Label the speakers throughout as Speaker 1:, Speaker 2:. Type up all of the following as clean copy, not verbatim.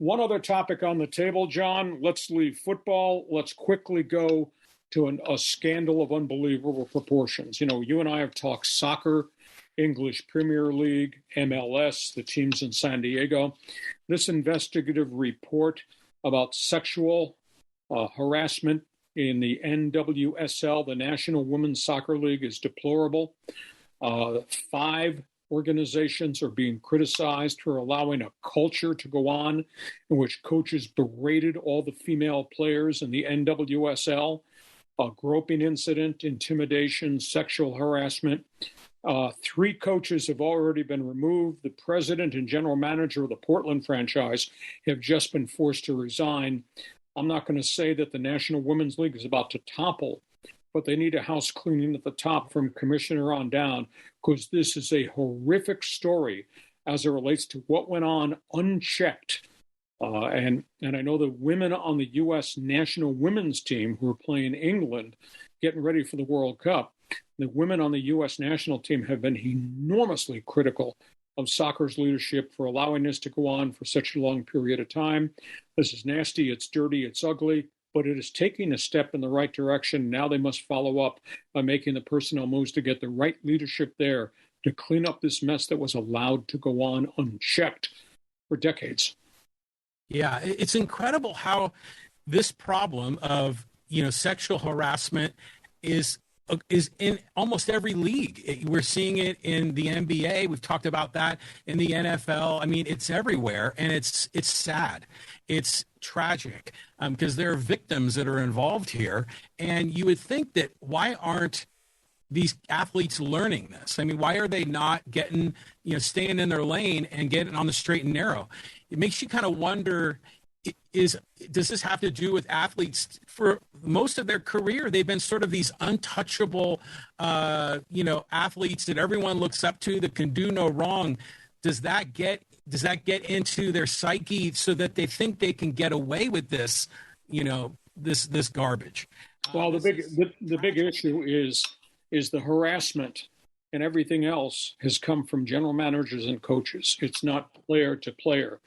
Speaker 1: One other topic on the table, John. Let's leave football. Let's quickly go to a scandal of unbelievable proportions. You know, you and I have talked soccer, English Premier League, MLS, the teams in San Diego. This investigative report about sexual harassment in the NWSL, the National Women's Soccer League, is deplorable. 5 organizations are being criticized for allowing a culture to go on in which coaches berated all the female players in the NWSL. A groping incident, intimidation, sexual harassment. 3 coaches have already been removed. The president and general manager of the Portland franchise have just been forced to resign. I'm not going to say that the National Women's League is about to topple, but they need a house cleaning at the top from commissioner on down, because this is a horrific story as it relates to what went on unchecked. And I know the women on the U.S. national women's team who are playing England, getting ready for the World Cup, the women on the U.S. national team have been enormously critical of soccer's leadership for allowing this to go on for such a long period of time. This is nasty, it's dirty, it's ugly, but it is taking a step in the right direction. Now they must follow up by making the personnel moves to get the right leadership there to clean up this mess that was allowed to go on unchecked for decades.
Speaker 2: Yeah, it's incredible how this problem of, sexual harassment is in almost every league. We're seeing it in the NBA. We've talked about that in the NFL. I mean, it's everywhere, and it's sad. It's tragic because there are victims that are involved here. And you would think that why aren't these athletes learning this? I mean, why are they not getting, staying in their lane and getting on the straight and narrow? It makes you kind of wonder, does this have to do with athletes? For most of their career, they've been sort of these untouchable, athletes that everyone looks up to that can do no wrong. Does that get into their psyche so that they think they can get away with this, this garbage?
Speaker 1: Well, the big issue is the harassment, and everything else has come from general managers and coaches. It's not player to player.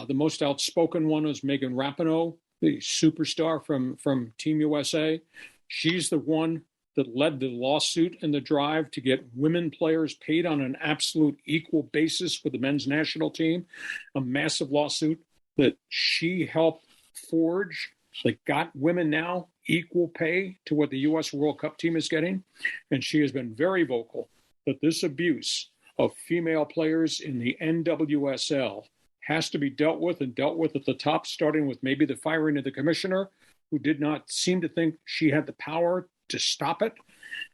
Speaker 1: The most outspoken one is Megan Rapinoe, the superstar from Team USA. She's the one that led the lawsuit and the drive to get women players paid on an absolute equal basis with the men's national team, a massive lawsuit that she helped forge that got women now equal pay to what the U.S. World Cup team is getting. And she has been very vocal that this abuse of female players in the NWSL has to be dealt with at the top, starting with maybe the firing of the commissioner, who did not seem to think she had the power to stop it,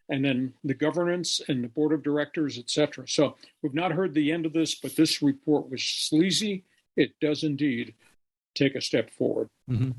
Speaker 1: and then the governance and the board of directors, et cetera. So we've not heard the end of this, but this report was sleazy. It does indeed take a step forward.
Speaker 2: Mm-hmm.